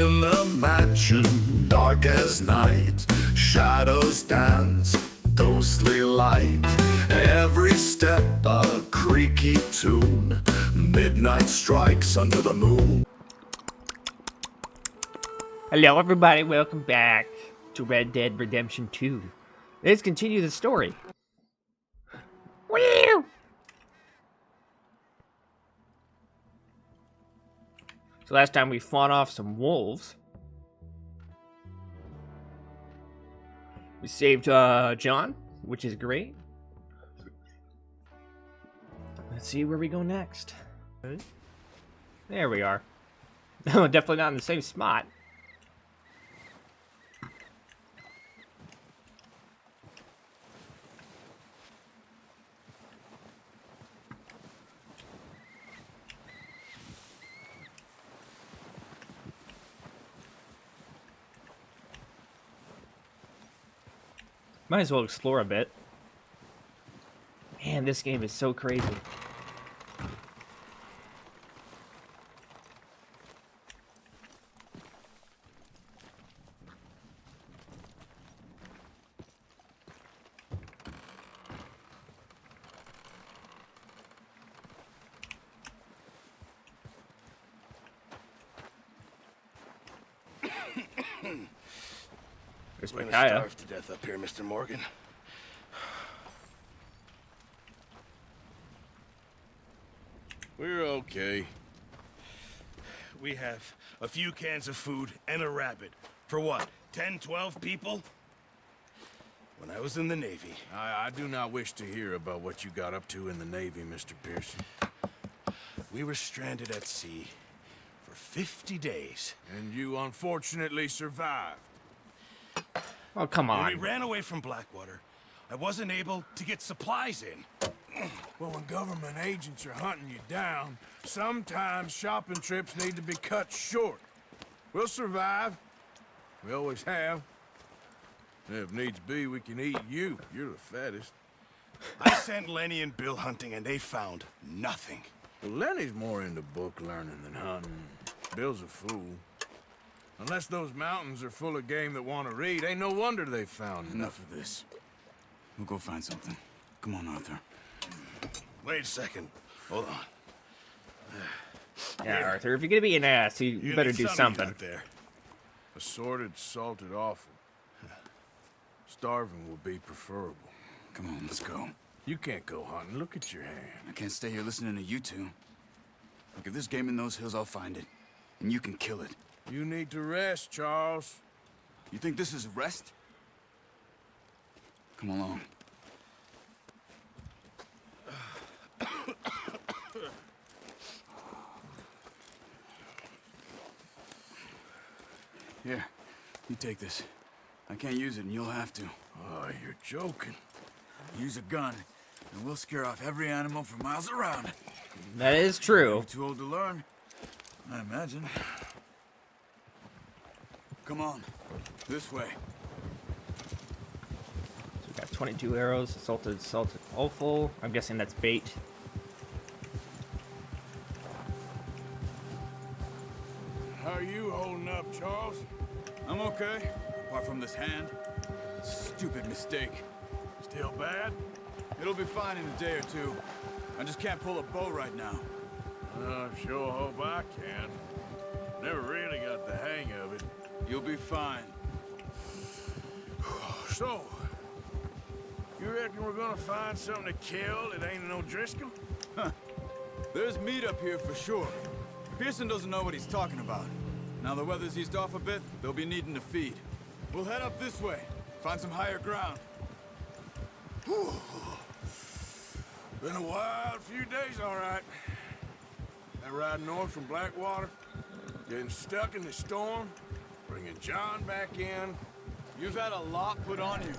in a mansion, dark as night. Shadows dance, ghostly light. Every step a creaky tune. Midnight strikes under the moon. Hello everybody, welcome back to Red Dead Redemption 2. Let's continue the story. Woo! So last time we fought off some wolves. We saved John, which is great. Let's see where we go next. There we are. No, definitely not in the same spot. Might as well explore a bit. Man, this game is so crazy. We're gonna starve to death up here, Mr. Morgan. We're okay. We have a few cans of food and a rabbit. For what, 10, 12 people? When I was in the Navy... I do not wish to hear about what you got up to in the Navy, Mr. Pearson. We were stranded at sea for 50 days. And you unfortunately survived. Oh, come on. When we ran away from Blackwater, I wasn't able to get supplies in. Well, when government agents are hunting you down, sometimes shopping trips need to be cut short. We'll survive. We always have. And if needs be, we can eat you. You're the fattest. I sent Lenny and Bill hunting, and they found nothing. Well, Lenny's more into book learning than hunting. Bill's a fool. Unless those mountains are full of game that want to read, ain't no wonder they found Enough of this. We'll go find something. Come on, Arthur. Wait a second. Hold on. Yeah, Arthur, if you're gonna be an ass, you better do something. There. Assorted, salted offal. Starving will be preferable. Come on, let's go. You can't go hunting. Look at your hand. I can't stay here listening to you two. Look, if there's game in those hills, I'll find it. And you can kill it. You need to rest, Charles. You think this is rest? Come along. Here, you take this. I can't use it, and you'll have to. Oh, you're joking. Use a gun, and we'll scare off every animal for miles around. That is true. You're too old to learn, I imagine. Come on, this way. So we got 22 arrows, salted offal. I'm guessing that's bait. How are you holding up, Charles? I'm okay, apart from this hand. Stupid mistake. Still bad? It'll be fine in a day or two. I just can't pull a bow right now. I sure hope I can. Never really got the hang of it. You'll be fine. So, you reckon we're gonna find something to kill that ain't no Driscoll? Huh. There's meat up here for sure. Pearson doesn't know what he's talking about. Now the weather's eased off a bit, they'll be needing to feed. We'll head up this way, find some higher ground. Whew. Been a wild few days, all right. That ride north from Blackwater, getting stuck in the storm, bringing John back in. You've had a lot put on you.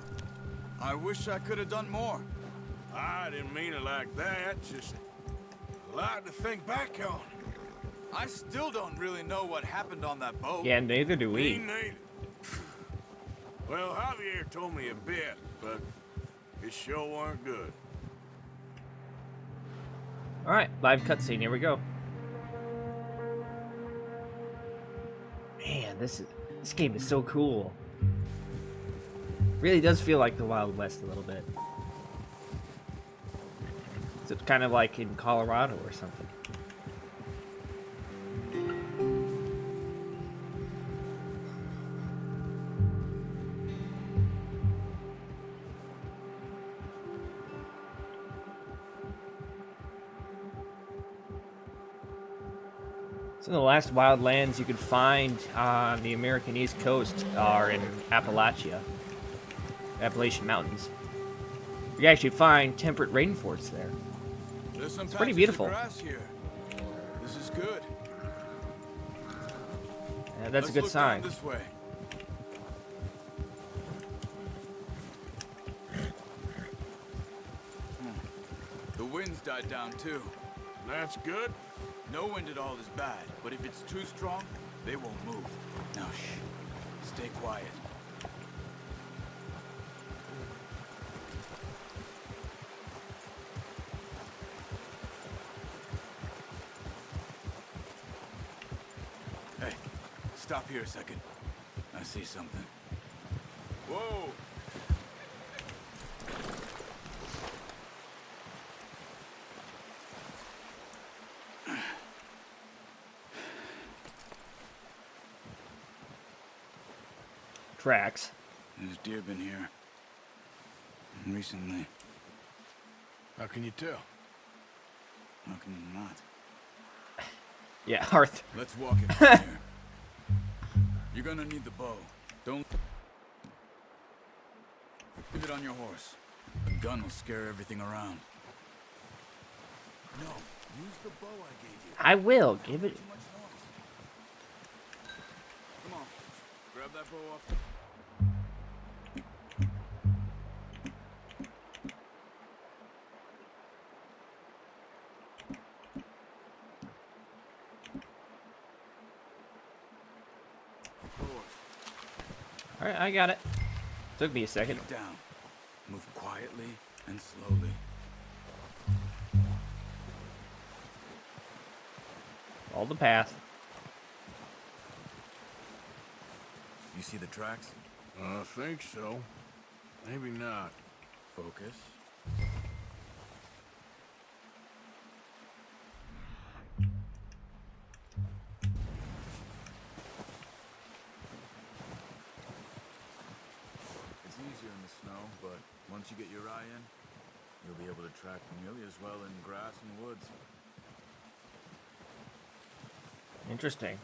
I wish I could have done more. I didn't mean it like that, just a lot to think back on. I still don't really know what happened on that boat. Yeah, neither do Me we. neither. Well, Javier told me a bit, but it sure weren't good. Alright, live cutscene, here we go. Man, This game is so cool. Really does feel like the Wild West a little bit. It's kind of like in Colorado or something. Some of the last wild lands you could find on the American East Coast are in Appalachia, Appalachian Mountains. You can actually find temperate rainforests there. There's some It's pretty patches of beautiful. grass here. This is good. Yeah, that's Let's a good look sign. down this way. The wind's died down too. That's good. No wind at all is bad, but if it's too strong, they won't move. Now shh. Stay quiet. Hey, stop here a second. I see something. Whoa! Tracks. There's deer been here. Recently. How can you tell? How can you not? Yeah, Arthur. Let's walk it from here. You're gonna need the bow. Don't leave it on your horse. A gun will scare everything around. No, use the bow I gave you. I will give it. Too much noise. Come on, grab that bow off. All right, I got it. Took me a second. Get down. Move quietly and slowly. All the path. You see the tracks? I think so. Maybe not. Focus. It's easier in the snow, but once you get your eye in, you'll be able to track nearly as well in grass and woods. Interesting.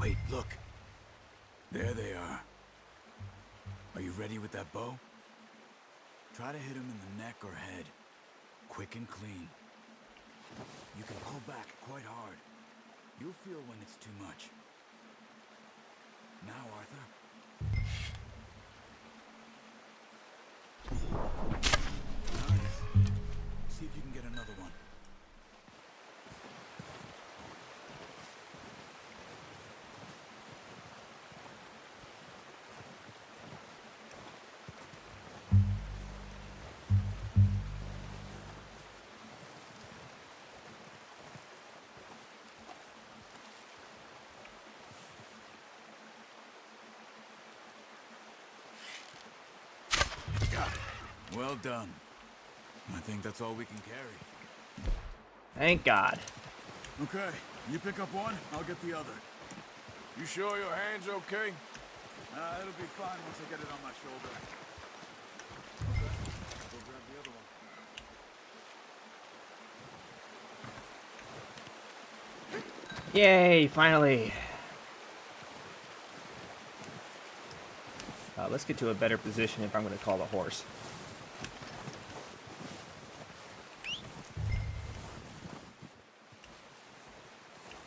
Wait, look. There they are. Are you ready with that bow? Try to hit him in the neck or head. Quick and clean. You can pull back quite hard. You'll feel when it's too much. Now, Arthur. Nice. See if you can get another one. Well done. I think that's all we can carry. Thank God. Okay, you pick up one, I'll get the other. You sure your hand's okay? It'll be fine once I get it on my shoulder. Okay, go grab the other one. Yay, finally. Let's get to a better position if I'm going to call the horse.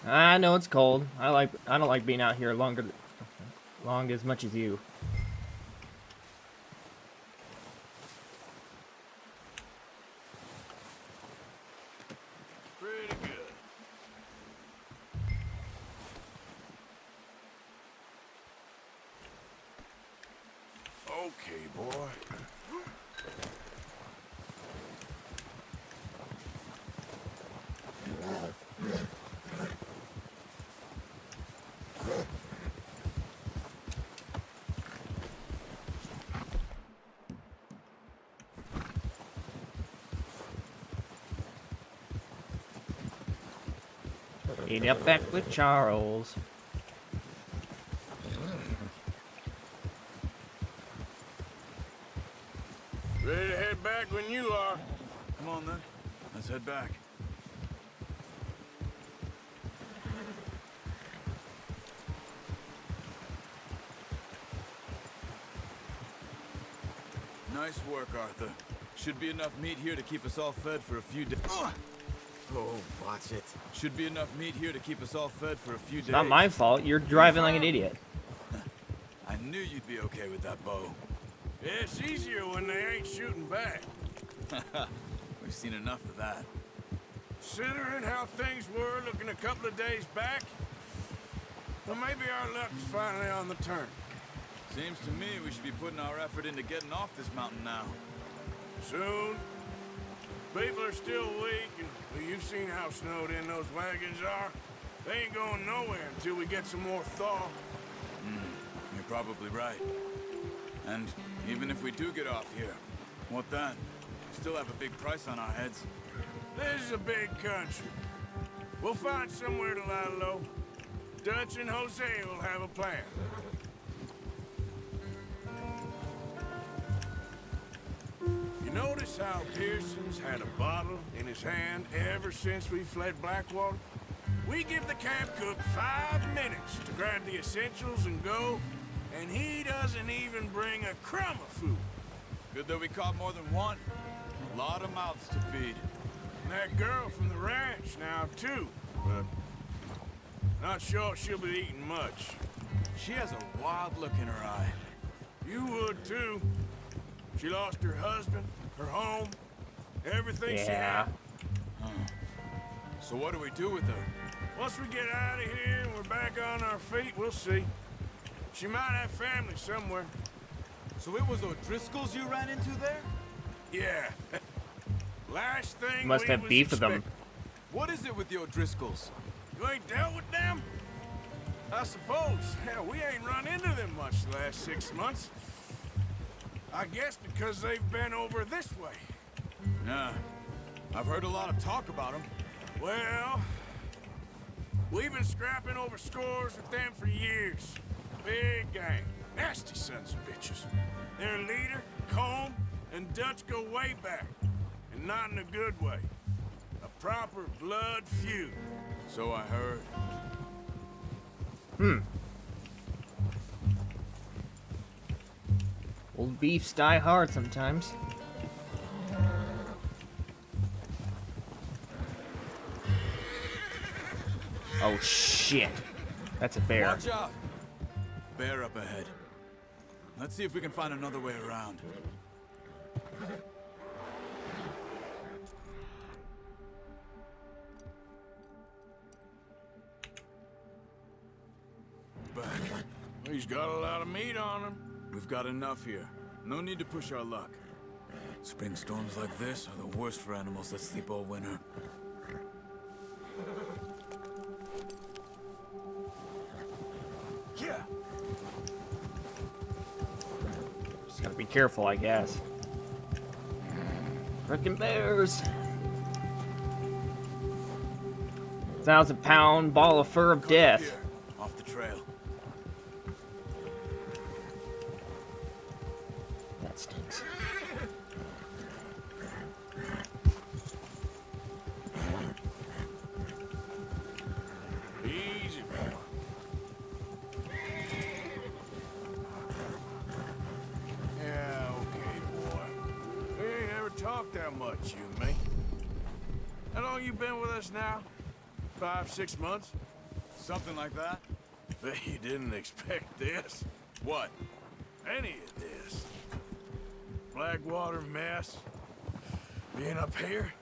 I know it's cold. I don't like being out here long as much as you. Pretty good. Okay, boy. Eat up back with Charles. Ready to head back when you are. Come on then. Let's head back. Nice work, Arthur. Should be enough meat here to keep us all fed for a few days. Oh, watch it. Should be enough meat here to keep us all fed for a few days. Not my fault. You're driving like an idiot. I knew you'd be okay with that bow. Yeah, it's easier when they ain't shooting back. We've seen enough of that. Considering how things were looking a couple of days back, well, maybe our luck's finally on the turn. Seems to me we should be putting our effort into getting off this mountain now. Soon. People are still weak, and well, you've seen how snowed in those wagons are. They ain't going nowhere until we get some more thaw. You're probably right. And even if we do get off here, what then? We still have a big price on our heads. This is a big country. We'll find somewhere to lie low. Dutch and Jose will have a plan. You notice how Pearson's had a bottle in his hand ever since we fled Blackwater? We give the camp cook 5 minutes to grab the essentials and go, and he doesn't even bring a crumb of food. Good that we caught more than one. A lot of mouths to feed. And that girl from the ranch now, too, but not sure she'll be eating much. She has a wild look in her eye. You would, too. She lost her husband, her home, everything she had. So what do we do with her? Once we get out of here and we're back on our feet, we'll see. She might have family somewhere. So it was O'Driscoll's you ran into there? Yeah. Last thing Must we have was beef with them. expecting. What is it with the O'Driscolls? You ain't dealt with them? I suppose. Hell, we ain't run into them much the last 6 months. I guess because they've been over this way. Yeah. I've heard a lot of talk about them. Well, we've been scrapping over scores with them for years. Big gang. Nasty sons of bitches. Their leader, Combe, and Dutch go way back. And not in a good way. A proper blood feud. So I heard. Old beefs die hard sometimes. Oh shit. That's a bear. Watch out! Bear up ahead. Let's see if we can find another way around. Back. He's got a lot of meat on him. We've got enough here. No need to push our luck. Spring storms like this are the worst for animals that sleep all winter. Yeah. Just gotta be careful, I guess. Frickin' bears. 1,000-pound ball of fur of Cut up death. here, off the trail. That stinks. Easy, boy. Yeah, okay, boy. We ain't ever talked that much, you and me. How long you been with us now? 5, 6 months? Something like that? Bet you didn't expect this. What? Any of this. Blackwater mess. Being up here?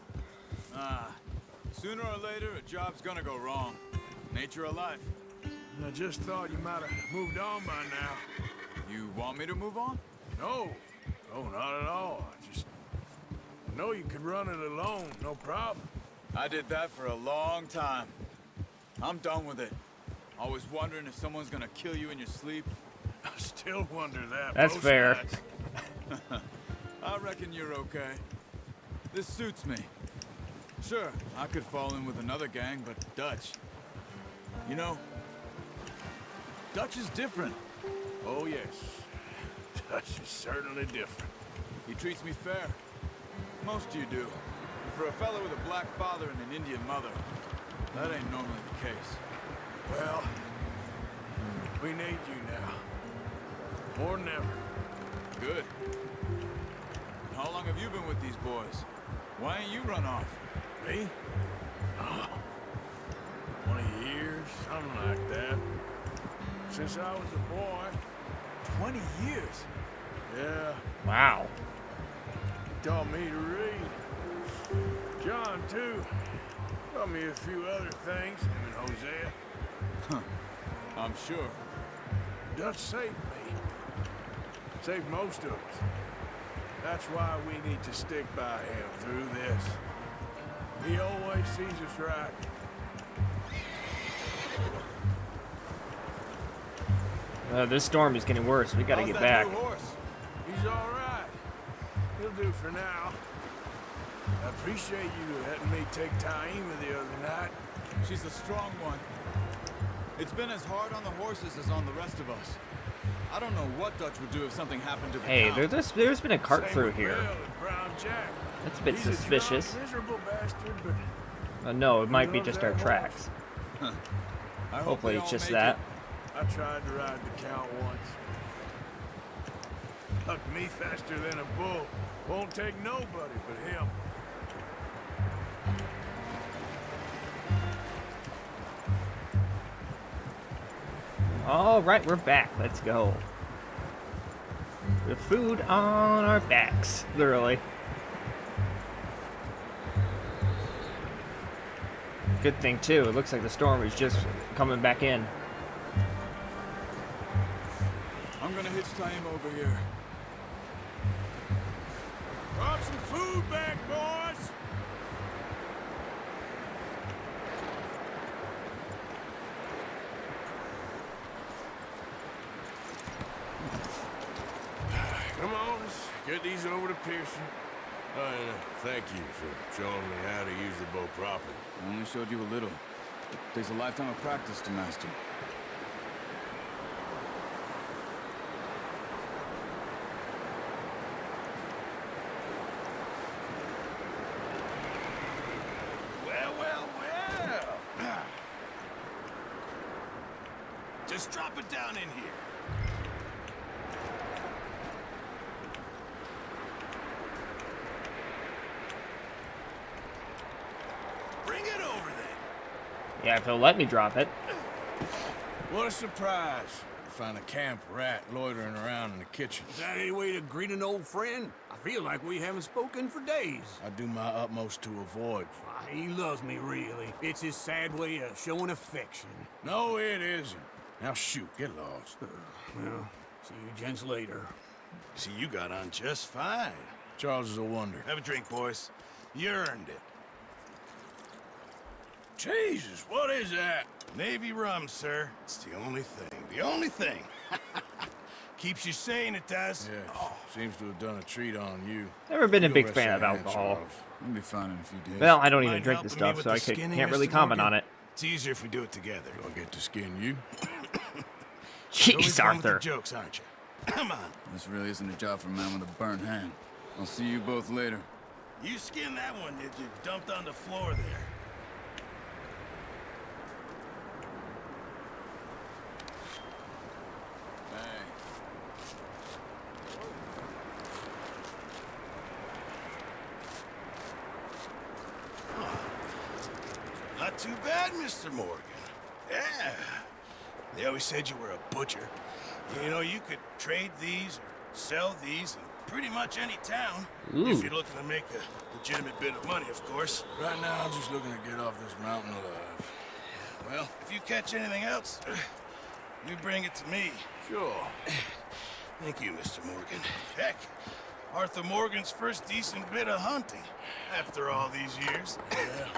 Sooner or later, a job's gonna go wrong. Nature of life. I just thought you might have moved on by now. You want me to move on? No. No, not at all. I just know you could run it alone, no problem. I did that for a long time. I'm done with it. Always wondering if someone's gonna kill you in your sleep. I still wonder that. That's most fair. nights. I reckon you're okay. This suits me. Sure, I could fall in with another gang, but Dutch. You know, Dutch is different. Oh, yes. Dutch is certainly different. He treats me fair. Most of you do. And for a fellow with a black father and an Indian mother, that ain't normally the case. Well, we need you now. More than ever. Good. How long have you been with these boys? Why ain't you run off? Me? Oh, 20 years, something like that. Since I was a boy. 20 years? Yeah, Wow. he taught me to read. John, too. Taught me a few other things, him and Hosea. I'm sure. Dutch saved me. Saved most of us. That's why we need to stick by him through this. He always sees us right. This storm is getting worse. We gotta How's get that back. new horse? He's all right. He'll do for now. I appreciate you letting me take Taima the other night. She's a strong one. It's been as hard on the horses as on the rest of us. I don't know what Dutch would do if something happened to the Hey, cow. there's been a cart Same through with here. Bill and Brown Jack. That's a bit He's suspicious. drunk, miserable bastard, but No, it might be loves just that our horse. tracks. I hope Hopefully they it's all just make that. I tried to ride the cow once. Hucked me faster than a bull. Won't take nobody but him. All right, we're back. Let's go. The food on our backs, literally. Good thing too. It looks like the storm is just coming back in. I'm gonna hitch Taima over here. Brought some food back, boys! Come on, let's get these over to Pearson. And thank you for showing me how to use the bow properly. I only showed you a little. It takes a lifetime of practice to master. Well, well, well. Just drop it down in here. Bring it over then. Yeah, if he'll let me drop it. What a surprise. Find a camp rat loitering around in the kitchen. Is that any way to greet an old friend? I feel like we haven't spoken for days. I do my utmost to avoid. He loves me, really. It's his sad way of showing affection. No, it isn't. Now shoot, get lost. Well, see you gents later. See, you got on just fine. Charles is a wonder. Have a drink, boys. You earned it. Jesus, what is that? Navy rum, sir. It's the only thing. The only thing. Keeps you sane, it does. Yeah, seems to have done a treat on you. Never been a You big rest fan your of hand, alcohol. Charles. I'll be fine in a few days. Well, I don't even Mind drink this helping me stuff, with so the I skinning, can't really Mr. comment Morgan? on it. It's easier if we do it together. Do I get to skin you? Always Jeez, one with the Arthur. jokes, aren't you? Come on. This really isn't a job for a man with a burnt hand. I'll see you both later. You skinned that one, did you? Dumped on the floor there. Hey. Not too bad, Mr. Morgan. Yeah. They always said you were a butcher. You know, you could trade these or sell these in pretty much any town. Ooh. If you're looking to make a legitimate bit of money, of course. Right now, I'm just looking to get off this mountain alive. Well, if you catch anything else, you bring it to me. Sure. Thank you, Mr. Morgan. Heck, Arthur Morgan's first decent bit of hunting after all these years. Yeah.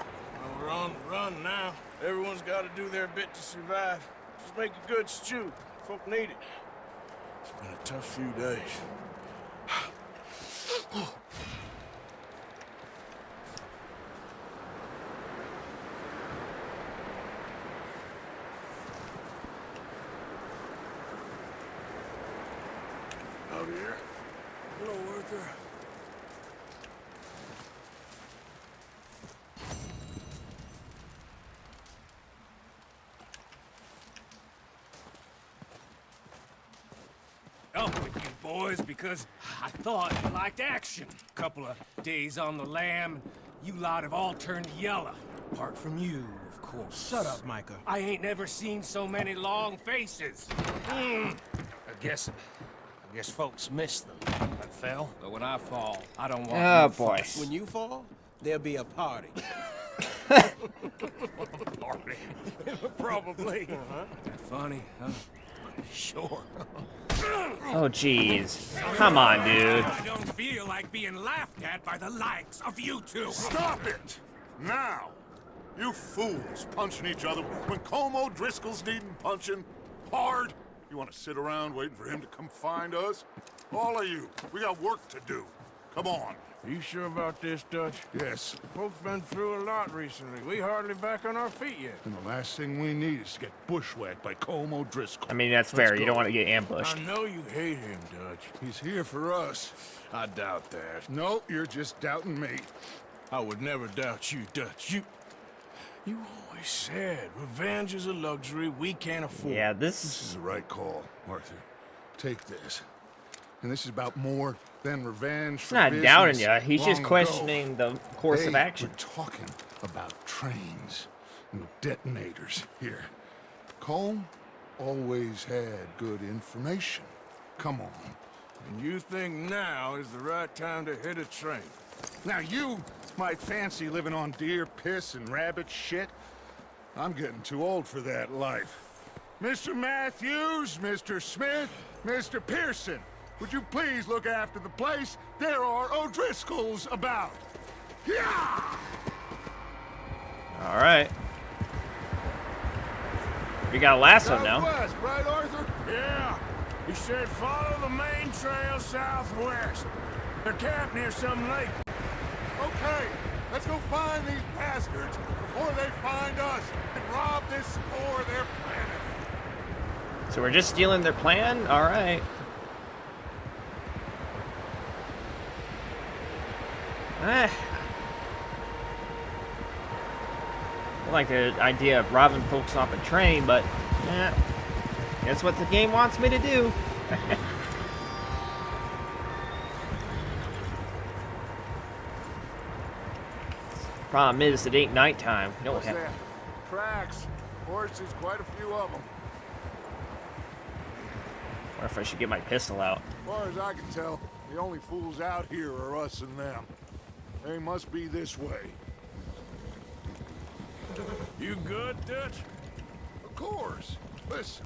Well, we're on the run now. Everyone's got to do their bit to survive. Just make a good stew. Folk need it. It's been a tough few days. Out here. Hello, Arthur. Up with you boys because I thought you liked action. Couple of days on the lam, you lot have all turned yellow. Apart from you, of course. Shut up, Micah. I ain't never seen so many long faces. I guess folks miss them. I fell, but when I fall, I don't want Oh, no boy. fuss. When you fall, there'll be a party. Party. Probably. Funny, huh? Sure. Oh, jeez. Come on, dude. I don't feel like being laughed at by the likes of you two. Stop it! Now! You fools punching each other when Colm O'Driscoll's needing punching hard. You want to sit around waiting for him to come find us? All of you, we got work to do. Come on. You sure about this, Dutch? Yes. Folks been through a lot recently. We hardly back on our feet yet. And the last thing we need is to get bushwhacked by Colm O'Driscoll. I mean, that's fair. You don't want to get ambushed. I know you hate him, Dutch. He's here for us. I doubt that. No, you're just doubting me. I would never doubt you, Dutch. You always said revenge is a luxury we can't afford. Yeah, This this... is the right call, Arthur. Take this. And this is about more than revenge for He's not doubting business you. He's just long questioning ago. the course of They action. were talking about trains and detonators here. Colm always had good information. Come on. And you think now is the right time to hit a train? Now you might fancy living on deer piss and rabbit shit. I'm getting too old for that life. Mr. Matthews, Mr. Smith, Mr. Pearson, would you please look after the place? There are O'Driscolls about. Yeah! All right. We got a lasso now. Southwest, right, Arthur? Yeah. He said follow the main trail southwest. They're camped near some lake. Okay, let's go find these bastards before they find us and rob this spore they're planning. So we're just stealing their plan? All right. I like the idea of robbing folks off a train, but that's what the game wants me to do. Problem is, it ain't nighttime. We don't have. Tracks. Horses, quite a few of them. Or if I should get my pistol out. As far as I can tell, the only fools out here are us and them. They must be this way. You good, Dutch? Of course. Listen,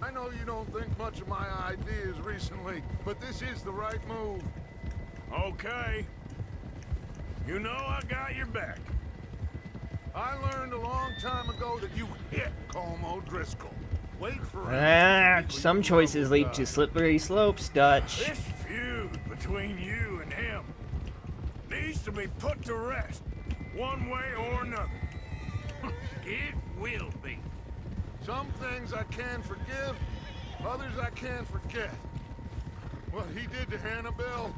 I know you don't think much of my ideas recently, but this is the right move. Okay. You know I got your back. I learned a long time ago that you hit Colm O'Driscoll. Wait for Some choices lead to slippery slopes, Dutch. This feud between you and him needs to be put to rest, one way or another. It will be. Some things I can forgive, others I can't forget. What he did to Annabelle,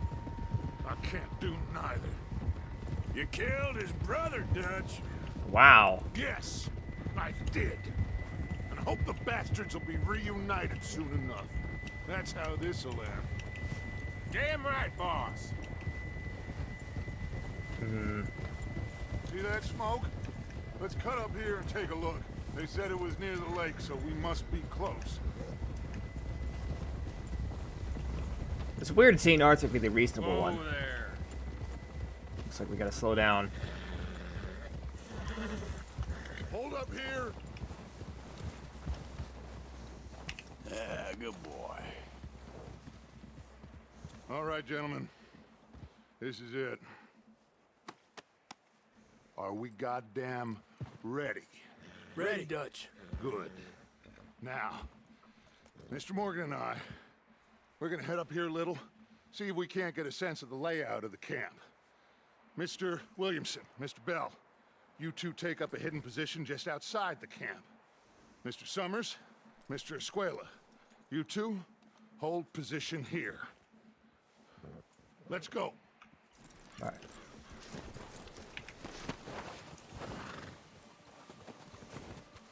I can't do neither. You killed his brother, Dutch. Wow. Yes, I did. And I hope the bastards will be reunited soon enough. That's how this'll end. Damn right, boss. See that smoke? Let's cut up here and take a look. They said it was near the lake, so we must be close. It's weird seeing Arthur be the reasonable one. There. Looks like we gotta slow down. Hold up here. Yeah, good boy. All right, gentlemen. This is it. Are we goddamn ready? Ready, Dutch. Good. Now, Mr. Morgan and I, we're gonna head up here a little, see if we can't get a sense of the layout of the camp. Mr. Williamson, Mr. Bell, you two take up a hidden position just outside the camp. Mr. Summers, Mr. Escuela, you two hold position here. Let's go. All right.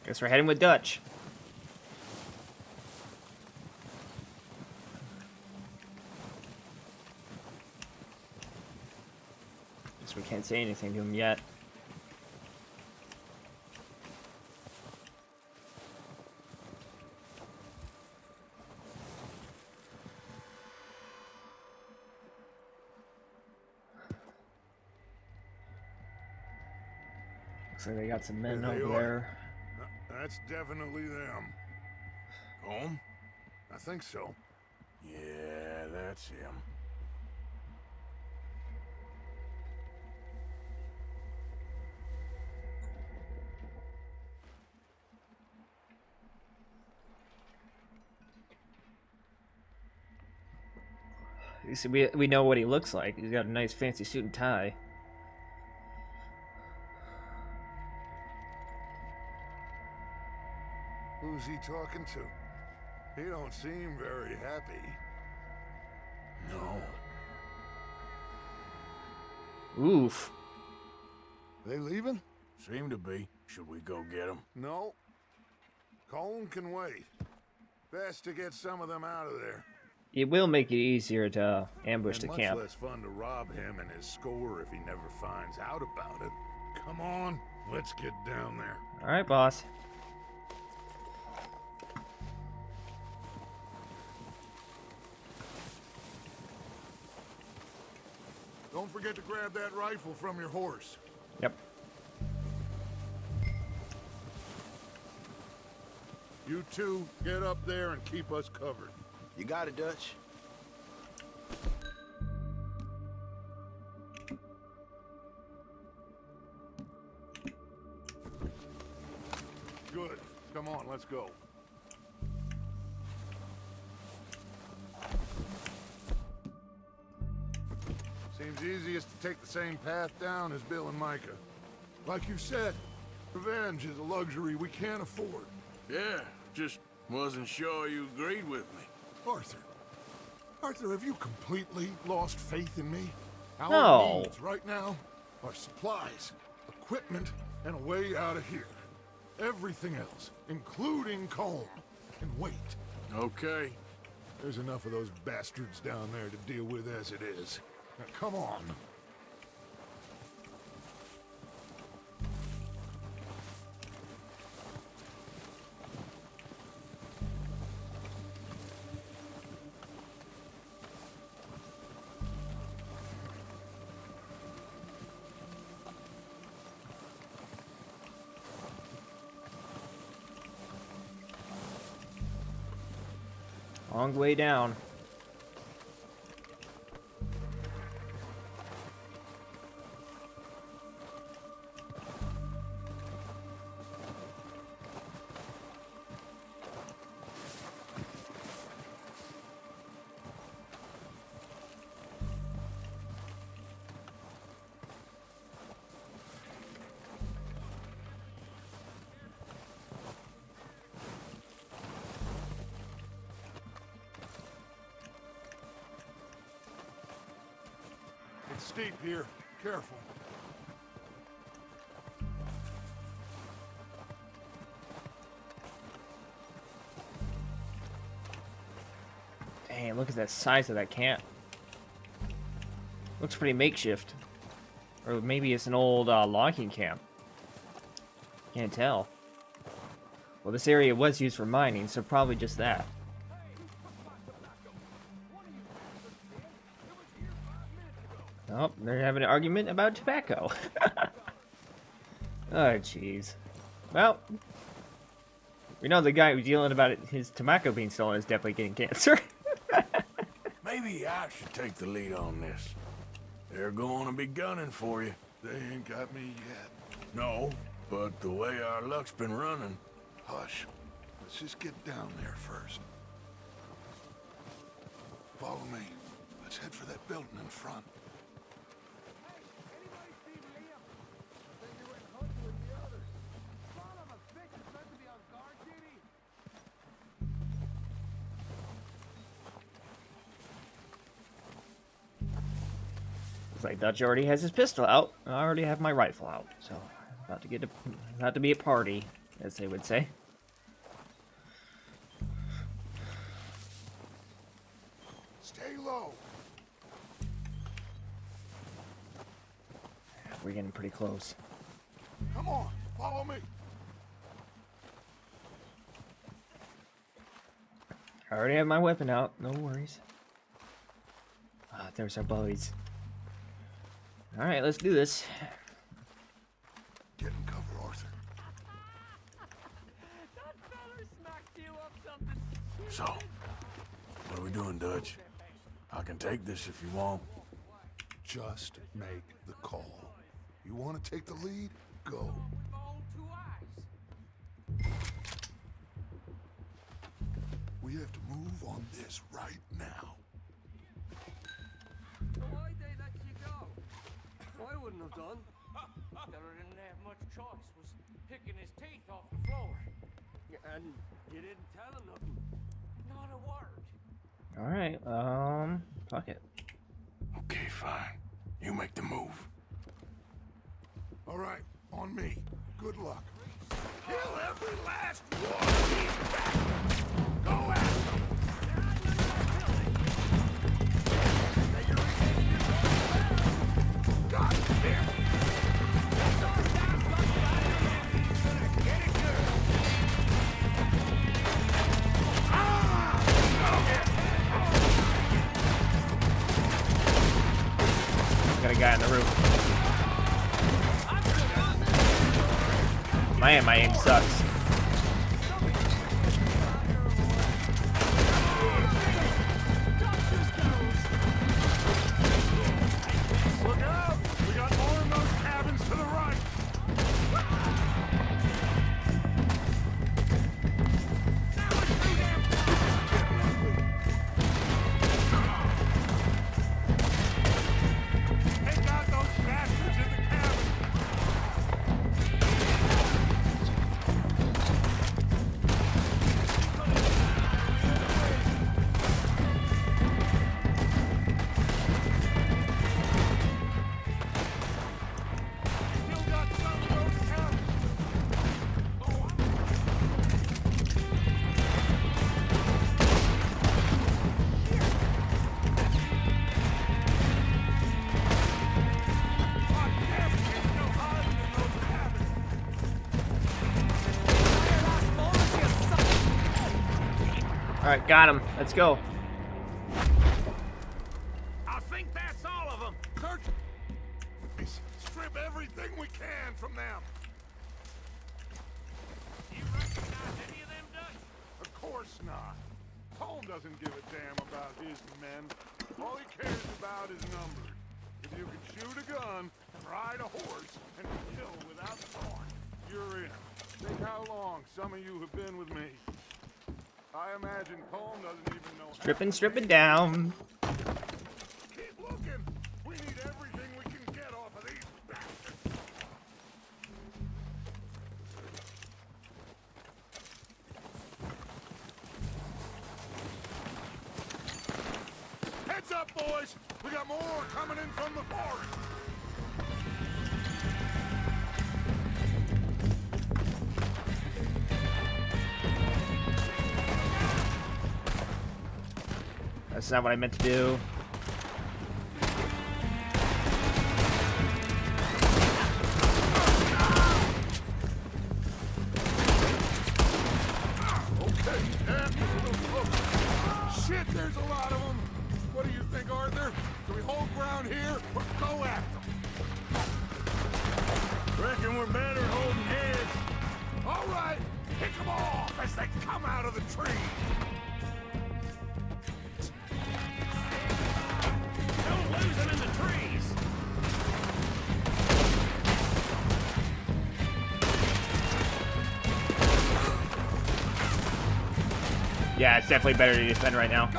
Guess we're heading with Dutch. Guess we can't say anything to him yet. Looks like they got some men There they over are. there. That's definitely them. Home? I think so. Yeah, that's him. You see, we know what he looks like. He's got a nice fancy suit and tie. Who's he talking to? He don't seem very happy. No. Oof. They leaving? Seem to be. Should we go get him? No. Colin can wait. Best to get some of them out of there. It will make it easier to ambush the And camp. much less fun to rob him and his score if he never finds out about it. Come on, let's get down there. All right, boss. Don't forget to grab that rifle from your horse. Yep. You two get up there and keep us covered. You got it, Dutch. Good. Come on, let's go. Seems easiest to take the same path down as Bill and Micah. Like you said, revenge is a luxury we can't afford. Yeah, just wasn't sure you agreed with me. Arthur. Arthur, have you completely lost faith in me? Our No. needs right now are supplies, equipment, and a way out of here. Everything else, including Colm, can wait. Okay. There's enough of those bastards down there to deal with as it is. Now, come on. Long way down. It's steep here. Careful. Dang, look at the size of that camp. Looks pretty makeshift. Or maybe it's an old logging camp. Can't tell. Well, this area was used for mining, so probably just that. Oh, they're having an argument about tobacco. Oh, jeez. Well, we know the guy who's yelling about his tobacco being stolen is definitely getting cancer. Maybe I should take the lead on this. They're going to be gunning for you. They ain't got me yet. No, but the way our luck's been running. Hush. Let's just get down there first. Follow me. Let's head for that building in front. Looks like Dutch already has his pistol out. I already have my rifle out, so about to be a party, as they would say. Stay low. We're getting pretty close. Come on, follow me. I already have my weapon out. No worries. Ah, there's our boys. All right, let's do this. Get in cover, Arthur. So, what are we doing, Dutch? I can take this if you want. Just make the call. You want to take the lead? Go. We have to move on this right now. Why'd they let you go? I wouldn't have done. Feller didn't have much choice, was picking his teeth off the floor. And you didn't tell him nothing. Not a word. All right, fuck it. Okay, fine. You make the move. All right, on me. Good luck. Kill every last one of these bastards! Go after them! God damn it! Got a guy on the roof. Man, my aim sucks. Look out! We got more in those cabins to the right! Take out those bastards in the cabin! Still got some of those cabins! God damn it, there's no hiding in those cabins! All right, got him. Let's go. I think that's all of them! Search! Strip everything we can from them! You recognize any of them, Dutch? Of course not. Colm doesn't give a damn about his men. All he cares about is numbers. If you can shoot a gun, ride a horse, and kill without thought, you're in. Think how long some of you have been with me. I imagine Colm doesn't even know Strip it down. Keep looking! We need everything we can get off of these bastards! Heads up! boys! We got more coming in from the forest! That's not what I meant to do. Okay, that's a little close. Shit, there's a lot of them. What do you think, Arthur? Do we hold ground here or go after them? Reckon we're better holding heads. All right, pick them off as they come out of the tree. Don't lose them in the trees. Yeah, it's definitely better to defend right now.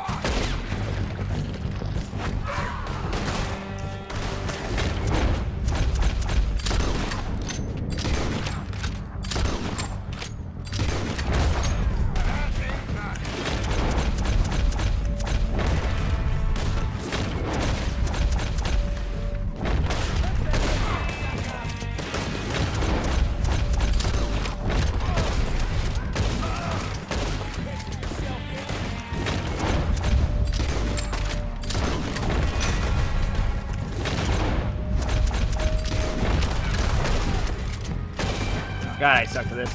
God, I suck for this.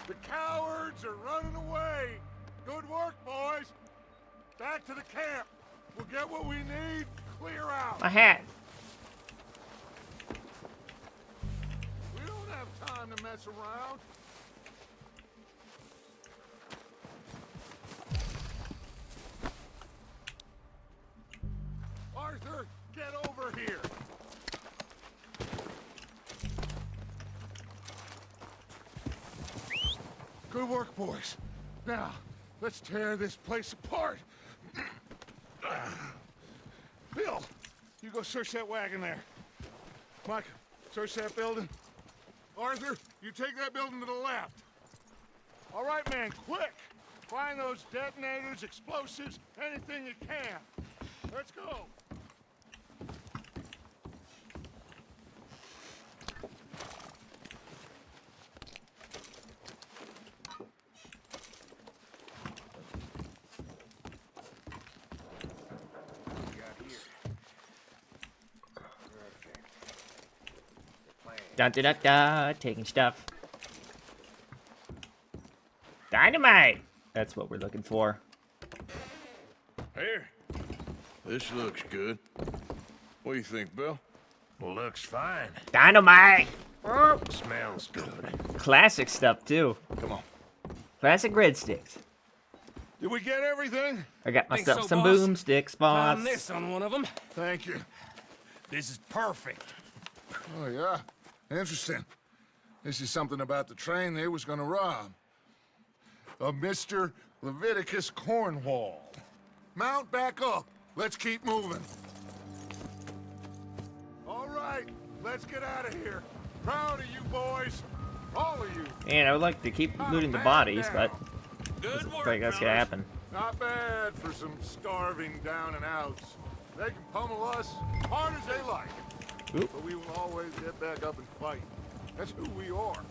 The cowards are running away. Good work, boys. Back to the camp. We'll get what we need. Clear out. My hat. We don't have time to mess around. Arthur, get over here. Good work, boys. Now, let's tear this place apart. Bill, you go search that wagon there. Mike, search that building. Arthur, you take that building to the left. All right, man, quick. Find those detonators, explosives, anything you can. Let's go. Da da da da. Taking stuff. Dynamite. That's what we're looking for. Here. This looks good. What do you think, Bill? Looks fine. Dynamite. Smells good. Classic stuff too. Come on. Classic red sticks. Did we get everything? I got Think myself so, some boss? boomstick spots. Found this on one of them. Thank you. This is perfect. Oh, yeah? Interesting. This is something about the train they was gonna rob. A Mr. Leviticus Cornwall. Mount back up. Let's keep moving. All right, let's get out of here. Proud of you boys. All of you. And I would like to keep looting the bodies, but doesn't look like that's gonna happen. Not bad for some starving down and outs. They can pummel us hard as they like. Oop. But we will always get back up and fight. That's who we are.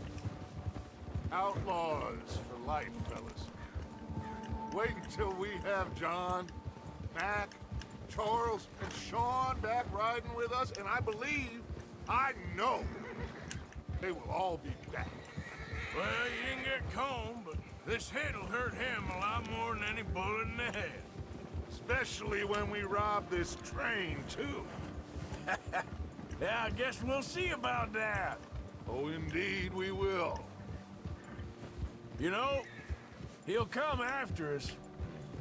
Outlaws for life, fellas. Wait until we have John, Mac, Charles, and Sean back riding with us, and I know, they will all be back. Well, you didn't get Combe, but this hit'll hurt him a lot more than any bullet in the head. Especially when we rob this train, too. Yeah, I guess we'll see about that. Oh, indeed we will. You know, he'll come after us.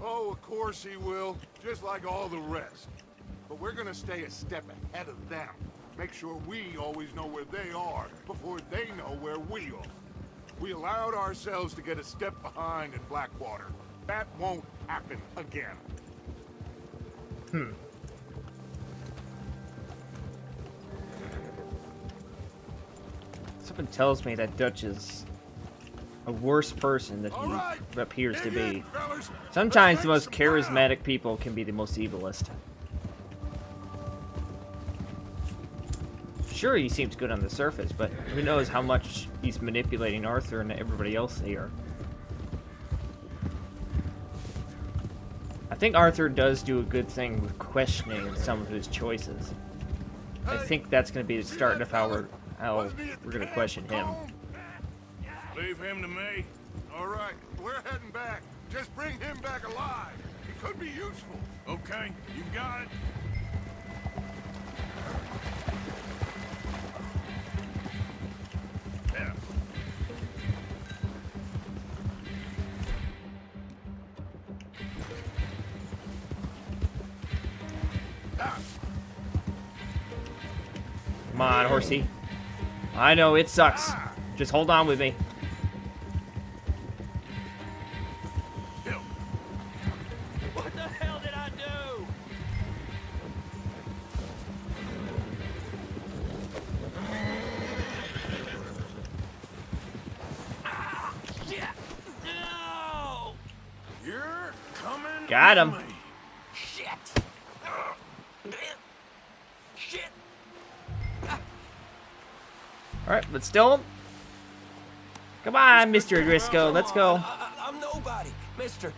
Oh, of course he will, just like all the rest. But we're gonna stay a step ahead of them. Make sure we always know where they are before they know where we are. We allowed ourselves to get a step behind in Blackwater. That won't happen again. Something tells me that Dutch is a worse person than All right, he appears to dig be. in, fellas. Sometimes the Let's most make some ground. charismatic people can be the most evilest. Sure, he seems good on the surface, but who knows how much he's manipulating Arthur and everybody else here. I think Arthur does do a good thing with questioning some of his choices. I think that's going to be the start of how we're going to question him. Leave him to me. All right, we're heading back. Just bring him back alive. He could be useful. Okay, you got it. Yeah. Come on, horsey. I know, it sucks. Just hold on with me. What the hell did I do? Ah, shit! No! You're coming. Got with him. me. Shit! Shit! Alright, but still. Come on, Mr. Driscoll, let's go. I'm nobody, mister.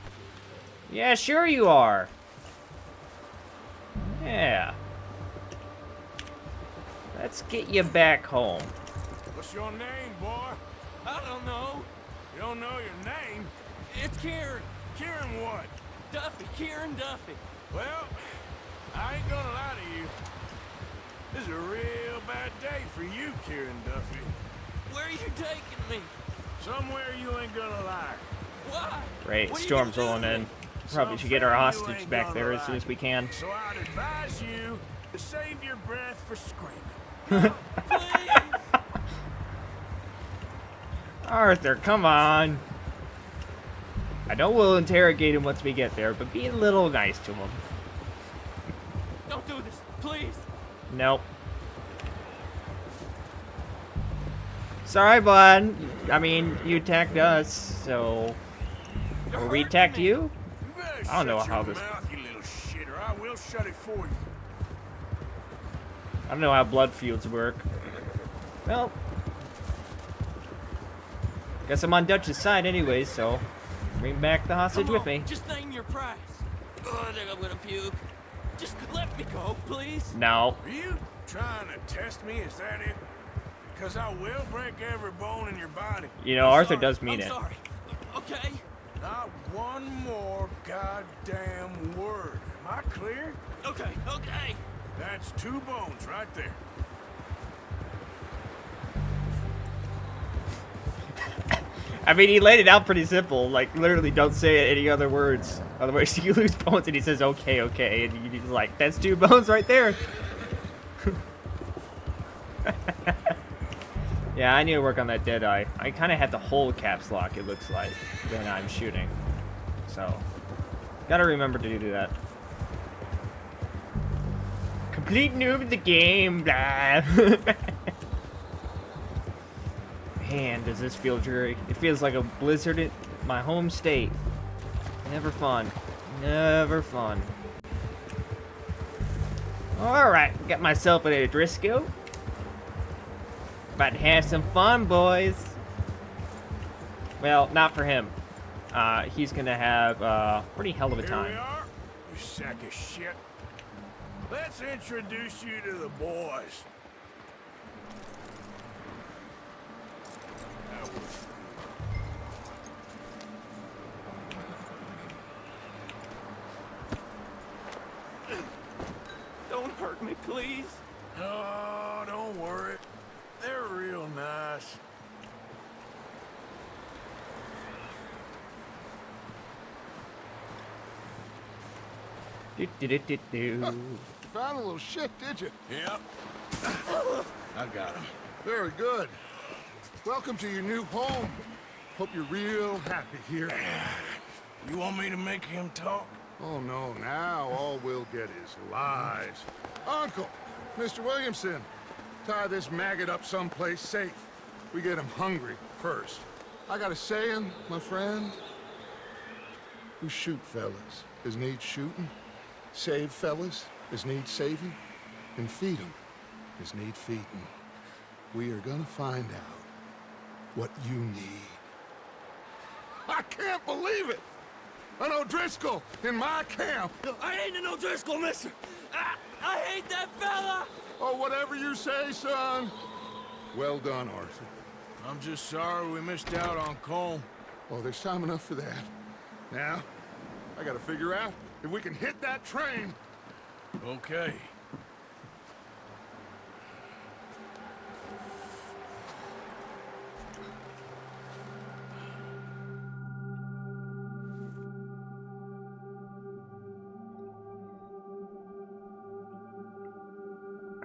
Yeah, sure you are. Yeah. Let's get you back home. What's your name, boy? I don't know. You don't know your name? It's Kieran. Kieran what? Duffy. Kieran Duffy. Well, I ain't gonna lie to you. This is a real bad day for you, Kieran Duffy. Where are you taking me? Somewhere you ain't gonna like. Why? Great, What are you storm's gonna do rolling to in. me? Probably should get our Something you hostage ain't back gonna there as soon like. as we can. So I'd advise you to save your breath for screaming. Please. Arthur, come on. I know we'll interrogate him once we get there, but be a little nice to him. Don't do this, please. Nope. Sorry, bud. I mean, you attacked us, so... You're Or we hurting attacked me. you? You better I don't know shut how your this... mouth, you little shit, or I will shut it for you. I don't know how blood fields work. Well... Guess I'm on Dutch's side anyway, so... Bring back the hostage Come with on, me. just name your price. Oh, I think I'm gonna puke. Just let me go, please. No. Are you trying to test me? Is that it? Because I will break every bone in your body. You know, I'm Arthur sorry. does mean I'm it. sorry. Okay. Not one more goddamn word. Am I clear? Okay. Okay. That's 2 bones right there. I mean, he laid it out pretty simple. Like, literally, don't say any other words. Otherwise, you lose bones. And he says, okay, okay. And he's like, that's 2 bones right there. Yeah, I need to work on that dead eye. I kind of had the whole caps lock, it looks like, when I'm shooting. So, gotta remember to do that. Complete noob of the game, blah. Man, does this feel dreary. It feels like a blizzard in my home state. Never fun. Never fun. Alright, got myself a Driscoll. About to have some fun, boys. Well, not for him. He's gonna have a pretty hell of a Here we time. are, you sack of shit. Let's introduce you to the boys. Don't hurt me, please. Oh, don't worry. They're real nice. Do. Found a little shit, did you? Yep. I got him. Very good. Welcome to your new home. Hope you're real happy here. You want me to make him talk? Oh, no, now all we'll get is lies. Uncle, Mr. Williamson, tie this maggot up someplace safe. We get him hungry first. I got a saying, my friend. We shoot fellas as need shooting, save fellas as need saving, and feed 'em as need feeding. We are gonna find out what you need. I can't believe it! An O'Driscoll in my camp! I ain't an O'Driscoll, mister! I hate that fella! Oh, whatever you say, son. Well done, Arthur. I'm just sorry we missed out on Colm. Oh, there's time enough for that. Now, I gotta figure out if we can hit that train. Okay.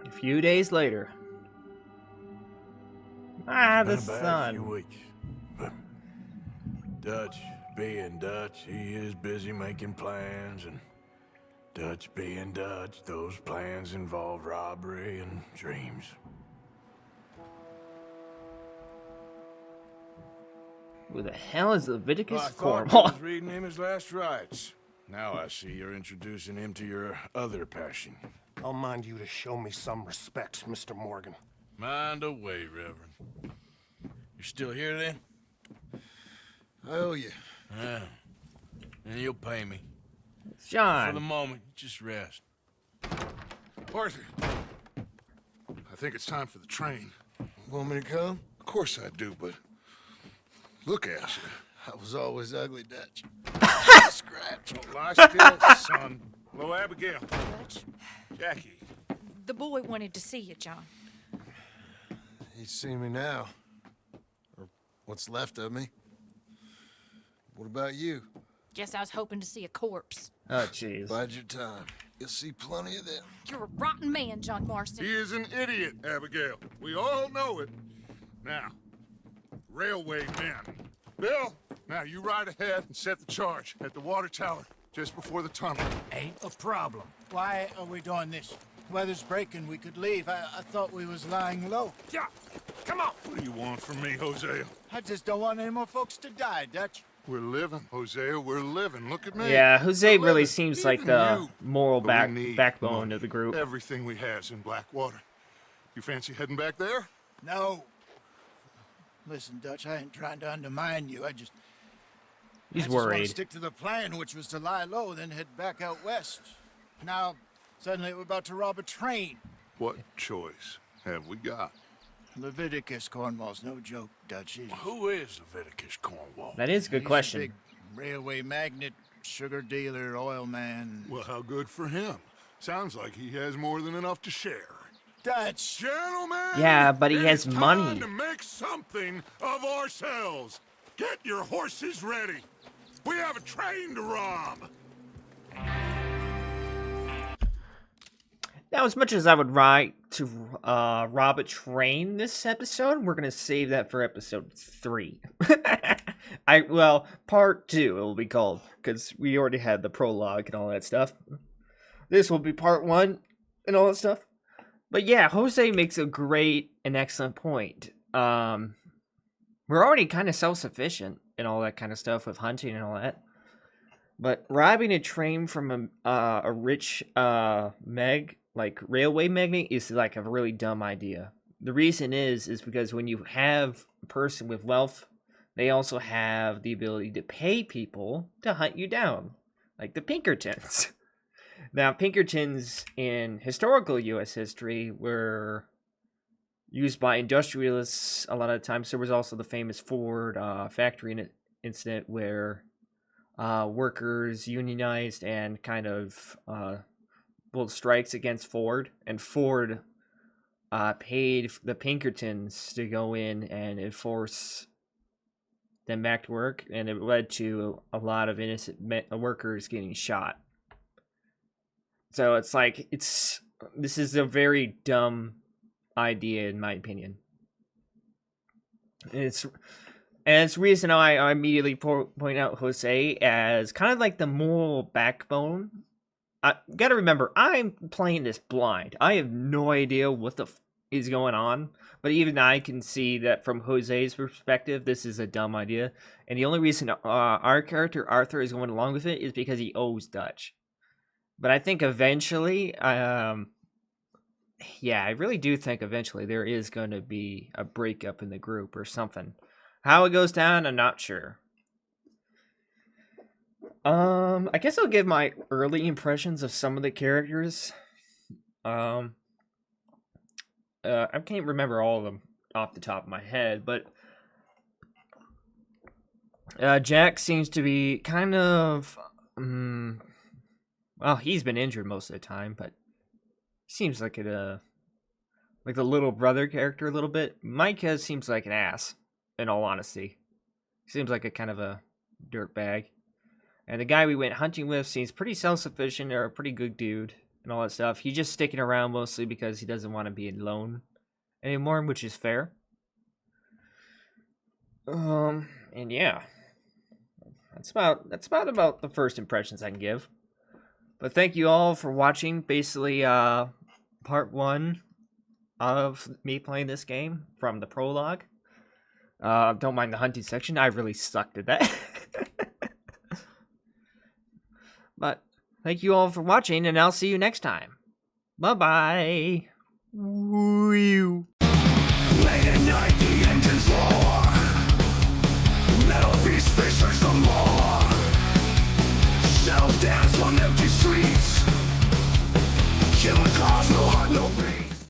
A few days later. Ah, the Been a bad sun. few weeks. But Dutch being Dutch, he is busy making plans, and Dutch being Dutch, those plans involve robbery and dreams. Who the hell is Leviticus I thought you Cornwall? was reading him his last rites. Now I see you're introducing him to your other passion. I'll mind you to show me some respect, Mr. Morgan. Mind away, Reverend. You still here then? I owe you. Yeah. And you'll pay me. For the John. moment, just rest. Arthur, I think it's time for the train. Want me to come? Of course I do, but look at you. I was always ugly, Dutch. Scratch. Don't lie still, son. Hello, Abigail. Dutch, Jackie. the boy wanted to see you, John. He's seen me now. Or what's left of me. What about you? Guess I was hoping to see a corpse. Oh, jeez. Bide your time. You'll see plenty of them. You're a rotten man, John Marston. He is an idiot, Abigail. We all know it. Now, railway men. Bill, now you ride ahead and set the charge at the water tower just before the tunnel. Ain't a problem. Why are we doing this? Weather's breaking, we could leave. I thought we was lying low. Yeah, come on! What do you want from me, Hosea? I just don't want any more folks to die, Dutch. We're living, Hosea. We're living. Look at me. Yeah, Jose We're really living. seems like Even the you. moral But we need backbone money. of the group. Everything we has in Blackwater. You fancy heading back there? No. Listen, Dutch, I ain't trying to undermine you. I He's just want worried. to stick to the plan, which was to lie low, then head back out west. Now, suddenly we're about to rob a train. What choice have we got? Leviticus Cornwall's no joke, Dutch. Who is Leviticus Cornwall? That is a good He's a question. big railway magnate, sugar dealer, oil man. Well, how good for him. Sounds like he has more than enough to share. Dutch! Gentlemen! Yeah, but he it has is money. time to make something of ourselves. Get your horses ready. We have a train to rob. Now, as much as I would write to rob a train this episode, we're gonna save that for episode 3. Part 2 it will be called, because we already had the prologue and all that stuff. This will be part 1 and all that stuff. But yeah, Jose makes a great and excellent point. We're already kind of self-sufficient and all that kind of stuff with hunting and all that. But robbing a train from a rich railway magnate is like a really dumb idea. The reason is because when you have a person with wealth, they also have the ability to pay people to hunt you down, like the Pinkertons. Now, Pinkertons in historical U.S. history were used by industrialists a lot of times. There was also the famous Ford factory incident where workers unionized and kind of pulled strikes against Ford, and Ford paid the Pinkertons to go in and enforce them back to work, and it led to a lot of innocent workers getting shot. So it's like, this is a very dumb idea in my opinion. And it's the reason I immediately point out Jose as kind of like the moral backbone. I gotta remember, I'm playing this blind. I have no idea what the is going on. But even I can see that from Jose's perspective, this is a dumb idea. And the only reason our character, Arthur, is going along with it is because he owes Dutch. But I think eventually, yeah, I really do think eventually there is going to be a breakup in the group or something. How it goes down, I'm not sure. I guess I'll give my early impressions of some of the characters. I can't remember all of them off the top of my head, but Jack seems to be kind of, well, he's been injured most of the time, but seems like like the little brother character a little bit. Micah seems like an ass, in all honesty. Seems like a kind of a dirtbag. And the guy we went hunting with seems pretty self-sufficient, or a pretty good dude, and all that stuff. He's just sticking around mostly because he doesn't want to be alone anymore, which is fair. And yeah, that's about the first impressions I can give. But thank you all for watching. Basically, part 1 of me playing this game from the prologue. Don't mind the hunting section. I really sucked at that. But thank you all for watching, and I'll see you next time. Bye-bye. Late at night.